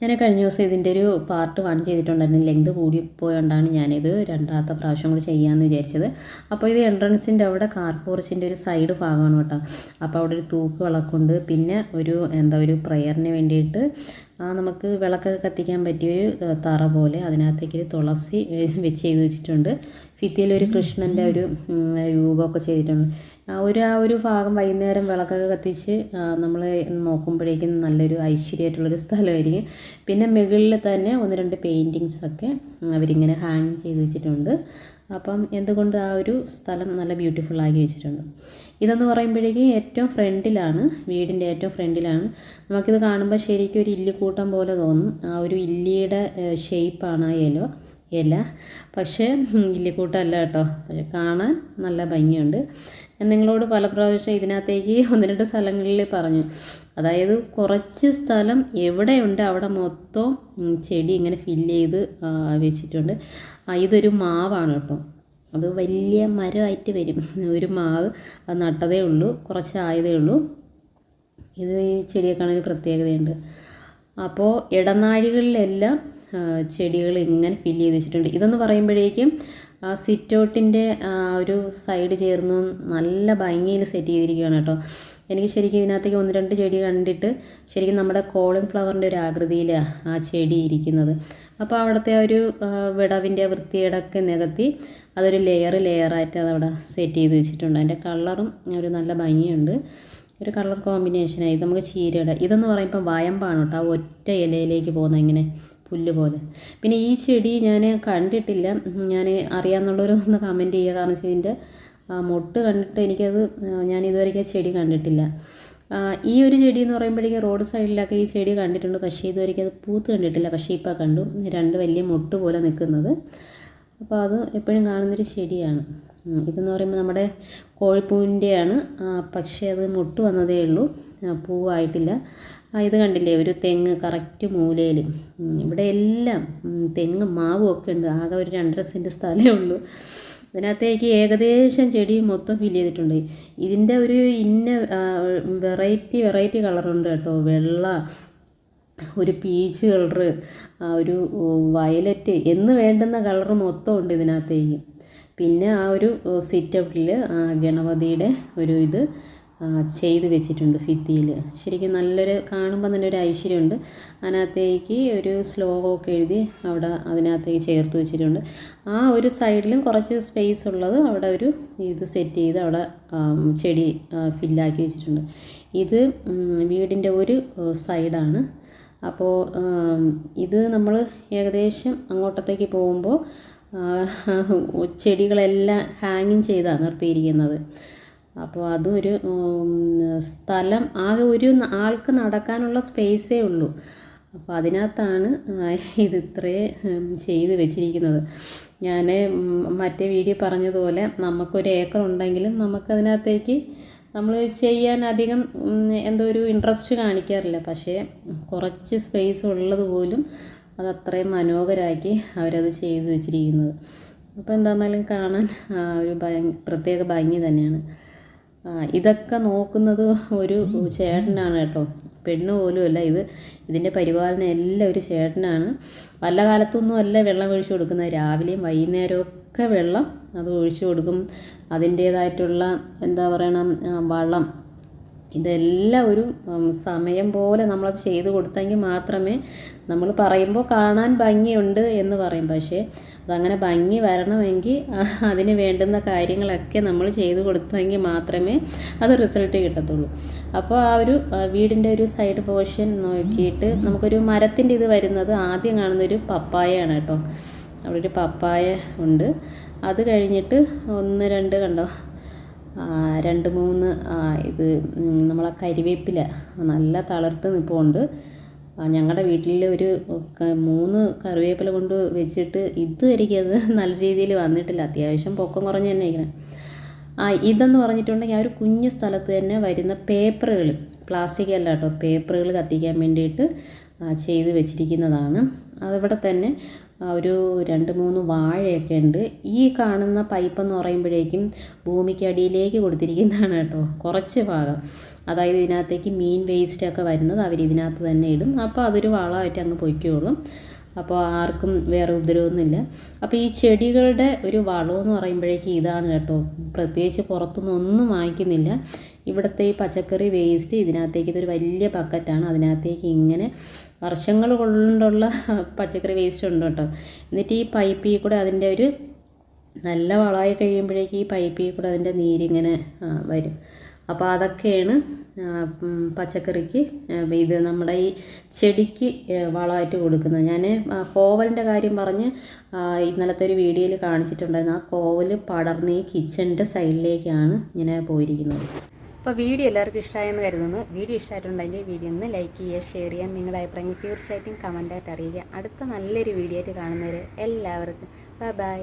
ഞാൻ കഴിഞ്ഞ ദിവസം ഇതിൻ്റെ ഒരു പാർട്ട് 1 ചെയ്തിട്ടുണ്ടായിരുന്നു. ലെങ്ത് കൂടിപ്പോയോണ്ടാണ് ഞാനിത് രണ്ടാമത്തെ പ്രാവശ്യം കൂടി ചെയ്യാമെന്ന് വിചാരിച്ചത്. അപ്പോൾ ഇത് എൻട്രൻസിൻ്റെ അവിടെ കാർ പോർച്ചിൻ്റെ ഒരു സൈഡ് ഭാഗമാണ് കേട്ടോ. അപ്പോൾ അവിടെ ഒരു തൂക്ക് വിളക്കുണ്ട്. പിന്നെ ഒരു പ്രയറിന് വേണ്ടിയിട്ട് നമുക്ക് വിളക്കൊക്കെ കത്തിക്കാൻ പറ്റിയൊരു തറ പോലെ അതിനകത്തേക്ക് ഒരു തുളസി വെച്ച് ചെയ്ത് വെച്ചിട്ടുണ്ട്. ഭിത്തിയിലൊരു കൃഷ്ണൻ്റെ ഒരു രൂപമൊക്കെ ചെയ്തിട്ടുണ്ട്. ആ ഒരു ഭാഗം വൈകുന്നേരം വിളക്കൊക്കെ കത്തിച്ച് നമ്മൾ നോക്കുമ്പോഴേക്കും നല്ലൊരു ഐശ്വര്യമായിട്ടുള്ളൊരു സ്ഥലമായിരിക്കും. പിന്നെ മുകളിൽ തന്നെ 1-2 പെയിൻറ്റിങ്സൊക്കെ അവരിങ്ങനെ ഹാങ് ചെയ്ത് വെച്ചിട്ടുണ്ട്. അപ്പം എന്തുകൊണ്ട് ആ ഒരു സ്ഥലം നല്ല ബ്യൂട്ടിഫുള്ളാക്കി വെച്ചിട്ടുണ്ട്. ഇതെന്ന് പറയുമ്പോഴേക്കും ഏറ്റവും ഫ്രണ്ടിലാണ്, വീടിൻ്റെ ഏറ്റവും ഫ്രണ്ടിലാണ്. നമുക്കിത് കാണുമ്പോൾ ശരിക്കും ഒരു ഇല്ലിക്കൂട്ടം പോലെ തോന്നും. ആ ഒരു ഇല്ലിയുടെ ഷേപ്പാണ് ആ ഇല, പക്ഷേ ഇല്ലിക്കൂട്ടമല്ല കേട്ടോ. പക്ഷേ കാണാൻ നല്ല ഭംഗിയുണ്ട്. ഞാൻ നിങ്ങളോട് പല പ്രാവശ്യം ഇതിനകത്തേക്ക് 1-2 സ്ഥലങ്ങളിൽ പറഞ്ഞു. അതായത് കുറച്ച് സ്ഥലം എവിടെയുണ്ട് അവിടെ മൊത്തം ചെടി ഇങ്ങനെ ഫില്ല് ചെയ്ത് വെച്ചിട്ടുണ്ട്. ഇതൊരു മാവാണ് കേട്ടോ. അത് വലിയ മരമായിട്ട് വരും. ഒരു മാവ് അത് നട്ടതേ ഉള്ളൂ, കുറച്ചായതേ ഉള്ളൂ. ഇത് ഈ ചെടിയൊക്കെ പ്രത്യേകതയുണ്ട്. അപ്പോൾ ഇടനാഴികളിലെല്ലാം ചെടികൾ ഇങ്ങനെ ഫില്ല് ചെയ്ത് വെച്ചിട്ടുണ്ട്. ഇതെന്ന് പറയുമ്പോഴേക്കും സിറ്റ് ഔട്ടിൻ്റെ ഒരു സൈഡ് ചേർന്ന് നല്ല ഭംഗിയിൽ സെറ്റ് ചെയ്തിരിക്കുകയാണ് കേട്ടോ. എനിക്ക് ശരിക്കും ഇതിനകത്തേക്ക് 1-2 ചെടി കണ്ടിട്ട് ശരിക്കും നമ്മുടെ കോളിഫ്ലവറിൻ്റെ ഒരു ആകൃതിയിലാണ് ആ ചെടി ഇരിക്കുന്നത്. അപ്പോൾ അവിടുത്തെ ഒരു വിടവിൻ്റെ വൃത്തികേടൊക്കെ നികത്തി അതൊരു ലെയറായിട്ട് അതവിടെ സെറ്റ് ചെയ്ത് വെച്ചിട്ടുണ്ട്. അതിൻ്റെ കളറും ഒരു നല്ല ഭംഗിയുണ്ട്. ഒരു കളർ കോമ്പിനേഷനായി. നമുക്ക് ചീരയുടെ ഇതെന്ന് പറയുമ്പോൾ വയമ്പാണ് കേട്ടോ. ആ ഒറ്റ ഇലയിലേക്ക് പോകുന്ന ഇങ്ങനെ പുല്ല് പോലെ. പിന്നെ ഈ ചെടി ഞാൻ കണ്ടിട്ടില്ല. ഞാൻ അറിയാമെന്നുള്ളവരൊന്ന് കമൻറ്റ് ചെയ്യുക. കാരണം വെച്ചാൽ ഇതിൻ്റെ മൊട്ട് കണ്ടിട്ട് എനിക്കത് ഞാൻ ഇതുവരെയ്ക്ക് ചെടി കണ്ടിട്ടില്ല. ഈ ഒരു ചെടി എന്ന് പറയുമ്പോഴേക്കും റോഡ് സൈഡിലൊക്കെ ഈ ചെടി കണ്ടിട്ടുണ്ട്. പക്ഷേ ഇതുവരെയ്ക്ക് അത് പൂത്ത് കണ്ടിട്ടില്ല. പക്ഷേ ഇപ്പോൾ കണ്ടു 2 വലിയ മൊട്ട് പോലെ നിൽക്കുന്നത്. അപ്പോൾ അത് എപ്പോഴും കാണുന്നൊരു ചെടിയാണ്. ഇതെന്ന് പറയുമ്പോൾ നമ്മുടെ കോഴിപ്പൂവിൻ്റെയാണ്. പക്ഷേ അത് മൊട്ട് വന്നതേ ഉള്ളൂ, പൂവായിട്ടില്ല. ഇത് കണ്ടില്ലേ, ഒരു തെങ്ങ് കറക്റ്റ് മൂലയിൽ. ഇവിടെ എല്ലാം തെങ്ങും മാവും ഒക്കെ ഉണ്ട്. ആകെ ഒരു 2.5 സെൻറ്റ് സ്ഥലമേ ഉള്ളൂ. ഇതിനകത്തേക്ക് ഏകദേശം ചെടി മൊത്തം ഫില്ല് ചെയ്തിട്ടുണ്ട്. ഇതിൻ്റെ ഒരു വെറൈറ്റി കളറുണ്ട് കേട്ടോ. വെള്ള, ഒരു പീച്ച് കളറ്, ഒരു വയലറ്റ് എന്ന് വേണ്ടുന്ന കളറ് മൊത്തം ഉണ്ട് ഇതിനകത്തേക്ക്. പിന്നെ ആ ഒരു സിറ്റ് ഔട്ടിൽ ഗണപതിയുടെ ഒരു ഇത് ചെയ്ത് വെച്ചിട്ടുണ്ട് ഭിത്തിയിൽ. ശരിക്കും നല്ലൊരു കാണുമ്പോൾ തന്നെ ഒരു ഐശ്വര്യമുണ്ട്. അതിനകത്തേക്ക് ഒരു ശ്ലോകമൊക്കെ എഴുതി അവിടെ അതിനകത്തേക്ക് ചേർത്ത് വെച്ചിട്ടുണ്ട്. ആ ഒരു സൈഡിലും കുറച്ച് സ്പേസ് ഉള്ളത് അവിടെ ഒരു ഇത് സെറ്റ് ചെയ്ത് അവിടെ ചെടി ഫില്ലാക്കി വെച്ചിട്ടുണ്ട്. ഇത് വീടിൻ്റെ ഒരു സൈഡാണ്. അപ്പോൾ ഇത് നമ്മൾ ഏകദേശം അങ്ങോട്ടത്തേക്ക് പോകുമ്പോൾ ചെടികളെല്ലാം ഹാങ്ങിങ് ചെയ്താണ് നിർത്തിയിരിക്കുന്നത്. അപ്പോൾ അതൊരു സ്ഥലം ആകെ ഒരു ആൾക്ക് നടക്കാനുള്ള സ്പേസേ ഉള്ളൂ. അപ്പോൾ അതിനകത്താണ് ഇത് ഇത്രയും ചെയ്ത് വെച്ചിരിക്കുന്നത്. ഞാൻ മറ്റേ വീഡിയോ പറഞ്ഞതുപോലെ നമുക്കൊരു ഏക്കർ ഉണ്ടെങ്കിലും നമുക്കതിനകത്തേക്ക് നമ്മൾ ചെയ്യാൻ അധികം എന്തോ ഒരു ഇൻട്രസ്റ്റ് കാണിക്കാറില്ല. പക്ഷേ കുറച്ച് സ്പേസ് ഉള്ളത് പോലും അതത്രയും മനോഹരമാക്കി അവരത് ചെയ്ത് വെച്ചിരിക്കുന്നത്. അപ്പോൾ എന്താണെന്നാലും കാണാൻ ഒരു പ്രത്യേക ഭംഗി തന്നെയാണ്. ഇതൊക്കെ നോക്കുന്നത് ഒരു ചേട്ടനാണ് കേട്ടോ. പെണ്ണ് പോലും അല്ല. ഇതിൻ്റെ പരിപാലനം എല്ലാം ഒരു ചേട്ടനാണ്. വല്ല കാലത്തൊന്നും അല്ല വെള്ളം ഒഴിച്ചു കൊടുക്കുന്നത്. രാവിലെയും വൈകുന്നേരവും ഒക്കെ വെള്ളം അത് ഒഴിച്ചു കൊടുക്കും. അതിൻ്റേതായിട്ടുള്ള എന്താ പറയണം, വളം, ഇതെല്ലാം ഒരു സമയം പോലെ നമ്മളത് ചെയ്ത് കൊടുത്തെങ്കിൽ മാത്രമേ, നമ്മൾ പറയുമ്പോൾ കാണാൻ ഭംഗിയുണ്ട് എന്ന് പറയും, പക്ഷേ അതങ്ങനെ ഭംഗി വരണമെങ്കിൽ അതിന് വേണ്ടുന്ന കാര്യങ്ങളൊക്കെ നമ്മൾ ചെയ്ത് കൊടുത്തെങ്കിൽ മാത്രമേ അത് റിസൾട്ട് കിട്ടത്തുള്ളൂ. അപ്പോൾ ആ ഒരു വീടിൻ്റെ ഒരു സൈഡ് പോർഷൻ നോക്കിയിട്ട് നമുക്കൊരു മരത്തിൻ്റെ ഇത് വരുന്നത് ആദ്യം കാണുന്നൊരു പപ്പായയാണ് കേട്ടോ. അവിടെ ഒരു പപ്പായ ഉണ്ട്. അത് കഴിഞ്ഞിട്ട് 1-2 കണ്ടോ, 2-3 ഇത് നമ്മളെ കരിവേപ്പില നല്ല തളിർത്ത് നിൽപ്പുണ്ട്. ഞങ്ങളുടെ വീട്ടിൽ ഒരു 3 കറിവേപ്പില കൊണ്ട് വെച്ചിട്ട് ഇതുവരെയ്ക്കത് നല്ല രീതിയിൽ വന്നിട്ടില്ല. അത്യാവശ്യം പൊക്കം കുറഞ്ഞ് തന്നെ ഇരിക്കണം. ഇതെന്ന് പറഞ്ഞിട്ടുണ്ടെങ്കിൽ ആ ഒരു കുഞ്ഞു സ്ഥലത്ത് തന്നെ വരുന്ന പേപ്പറുകൾ, പ്ലാസ്റ്റിക് അല്ല കേട്ടോ, പേപ്പറുകൾ കത്തിക്കാൻ വേണ്ടിയിട്ട് ചെയ്ത് വെച്ചിരിക്കുന്നതാണ്. അതിവിടെ തന്നെ ഒരു 2-3 വാഴയൊക്കെ ഉണ്ട്. ഈ കാണുന്ന പൈപ്പെന്ന് പറയുമ്പോഴേക്കും ഭൂമിക്ക് അടിയിലേക്ക് കൊടുത്തിരിക്കുന്നതാണ് കേട്ടോ, കുറച്ച് ഭാഗം. അതായത് ഇതിനകത്തേക്ക് മീൻ വേസ്റ്റൊക്കെ വരുന്നത് അവർ ഇതിനകത്ത് തന്നെ ഇടും. അപ്പോൾ അതൊരു വളമായിട്ട് അങ്ങ് പൊയ്ക്കോളും. അപ്പോൾ ആർക്കും വേറെ ഉപദ്രവമൊന്നുമില്ല. അപ്പോൾ ഈ ചെടികളുടെ ഒരു വളമെന്ന് പറയുമ്പോഴേക്കും ഇതാണ് കേട്ടോ. പ്രത്യേകിച്ച് പുറത്തുനിന്ന് ഒന്നും വാങ്ങിക്കുന്നില്ല. ഇവിടുത്തെ ഈ പച്ചക്കറി വേസ്റ്റ് ഇതിനകത്തേക്ക്, ഇതൊരു വലിയ ബക്കറ്റാണ്, അതിനകത്തേക്ക് ഇങ്ങനെ വർഷങ്ങൾ കൊണ്ടുള്ള പച്ചക്കറി വേസ്റ്റ് ഉണ്ട് കേട്ടോ. എന്നിട്ട് ഈ പൈപ്പിൽ കൂടെ അതിൻ്റെ ഒരു നല്ല വളമായി കഴിയുമ്പോഴേക്കും ഈ പൈപ്പിൽ കൂടെ അതിൻ്റെ നീരിങ്ങനെ വരും. അപ്പോൾ അതൊക്കെയാണ് പച്ചക്കറിക്ക് ഇത് നമ്മുടെ ഈ ചെടിക്ക് വളമായിട്ട് കൊടുക്കുന്നത്. ഞാൻ കോവലിൻ്റെ കാര്യം പറഞ്ഞ് ഇന്നലത്തെ ഒരു വീഡിയോയിൽ കാണിച്ചിട്ടുണ്ടായിരുന്നു. ആ കോവൽ പടർന്ന് ഈ കിച്ചണിൻ്റെ സൈഡിലേക്കാണ് ഇങ്ങനെ പോയിരിക്കുന്നത്. അപ്പോൾ വീഡിയോ എല്ലാവർക്കും ഇഷ്ടമായെന്ന് കരുതുന്നു. വീഡിയോ ഇഷ്ടമായിട്ടുണ്ടെങ്കിൽ വീഡിയോ ഒന്ന് ലൈക്ക് ചെയ്യുക, ഷെയർ ചെയ്യാൻ, നിങ്ങളുടെ അഭിപ്രായങ്ങൾ തീർച്ചയായിട്ടും കമൻറ്റായിട്ട് അറിയിക്കുക. അടുത്ത നല്ലൊരു വീഡിയോ ആയിട്ട് കാണുന്നവരെ എല്ലാവർക്കും ബൈ.